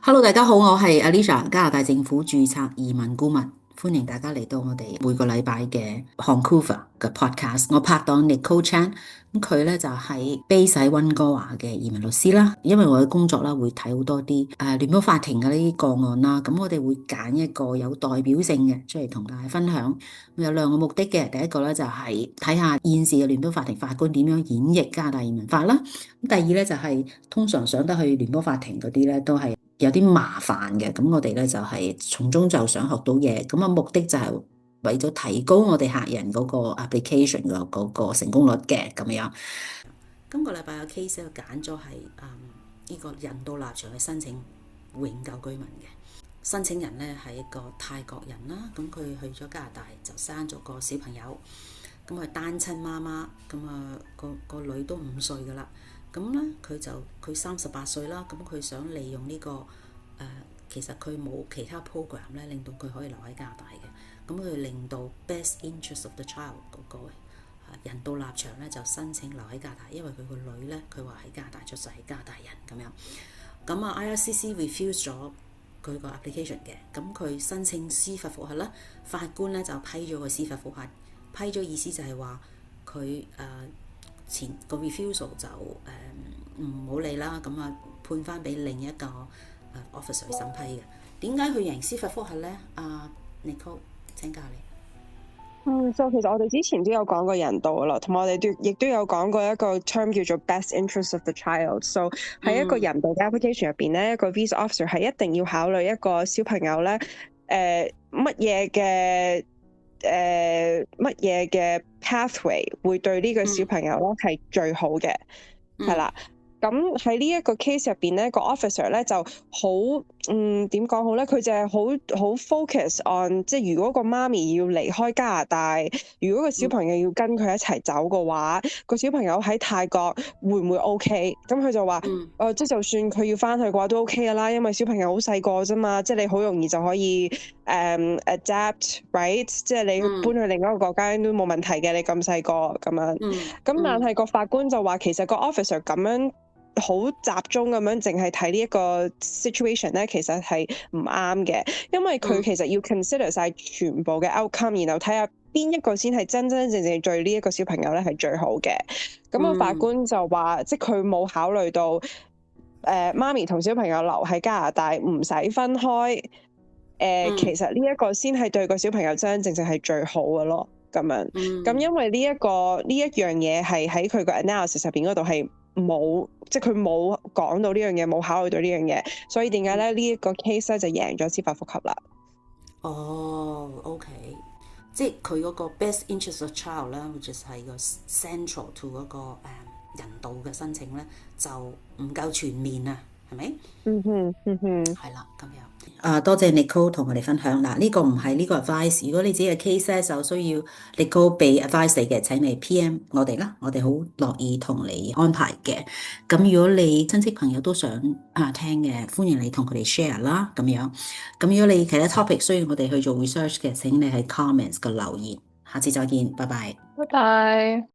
Hello，大家好，我係 Alicia，加拿大政府註冊移民顧問，歡迎大家嚟到我哋每個禮拜嘅 Vancouver 嘅 podcast。我拍檔 Nicole Chan，咁佢咧就係 base 喺溫哥華嘅移民律師啦。因為我嘅工作啦，會睇好多啲聯邦法庭嘅呢啲個案啦，咁我哋會揀一個有代表性嘅出嚟同大家分享。有兩個目的嘅，第一個咧就係睇下現時嘅聯邦法庭法官點樣演繹加拿大移民法啦。咁第二咧就係通常上得去聯邦法庭嗰啲咧都係有啲麻煩嘅，咁我哋咧就係從中就想學到嘢，咁啊目的就係為咗提高我哋客人嗰個 application 嘅嗰個成功率嘅咁樣。今個禮拜嘅 case 咧揀咗係呢個人道立場去申請永久居民嘅申請人咧係一個泰國人啦，咁佢去咗加拿大就生咗個小朋友，咁佢單親媽媽，咁啊個女都5歲噶啦。咁咧佢38歲啦，咁佢想利用呢個其實佢冇其他 program 咧，令到佢可以留喺加拿大嘅。咁佢令到 best interest of the child 嗰個人道立場咧就申請留喺加拿大，因為佢個女咧佢話喺加拿大出世，係加拿大人咁樣。咁啊 IRCC refuse 咗佢個 application 嘅，咁佢申請司法覆核啦，法官咧就批咗個司法覆核，批咗意思就係話佢前個 refusal 就唔好理啦，咁啊判翻俾另一個officer 去審批嘅。點解佢贏司法覆核咧？Nicole 請教你。就其實我哋之前都有講過人道啦，同埋我哋亦都有講過一個 term 叫做 best interest of the child。So 喺一個人道嘅 application 入邊咧，一個 visa officer 係一定要考慮一個小朋友咧，乜嘢嘅 pathway 會對呢個小朋友咧係最好嘅，係啦。咁喺呢一個 case 入邊咧，個 officer 咧就好點講好咧？佢就係好 focus on， 即係如果個媽咪要離開加拿大，如果個小朋友要跟佢一齊走嘅話，個小朋友喺泰國會唔會 OK？ 咁佢就話即係就算佢要翻去嘅話都 OK 噶啦，因為小朋友好細個啫嘛，即係你好容易就可以adapt，right？ 即係你搬去另一個國家都冇問題嘅，你咁細個咁樣。咁但係個法官就話，其實個 officer 咁樣好集中咁樣淨係睇呢一個 situation 咧，其實係唔啱嘅，因為佢其實要 consider 晒全部嘅 outcome，然後睇下邊一個先係真真正正對呢一個小朋友咧係最好嘅。咁個法官就話，即係佢冇考慮到媽咪同小朋友留喺加拿大唔使分開，其實呢一個先係對個小朋友真真正正係最好嘅咯。咁樣咁因為呢一樣嘢係喺佢個 analysis 入邊嗰度係冇，即係佢冇講到呢樣嘢，冇考慮到呢樣嘢，所以點解咧呢一個 case 咧就贏咗司法覆核啦。OK， 即係佢嗰個 best interest of child 咧，which is 係個 central to 嗰個人道嘅申請咧，就唔夠全面啊，係咪？係啦，咁樣。多謝 Nicole 同我哋分享。嗱，呢個唔係呢個 advice。如果你自己嘅 case 咧，就需要 Nicole 俾 advice 你嘅，請你 PM 我哋啦，我哋好樂意同你安排嘅。咁如果你親戚朋友都想聽嘅，歡迎你同佢哋 share 啦，咁樣。咁如果你其他 topic 需要我哋去做 research 嘅，請你喺 comments 嘅留言。下次再見，拜拜。拜拜。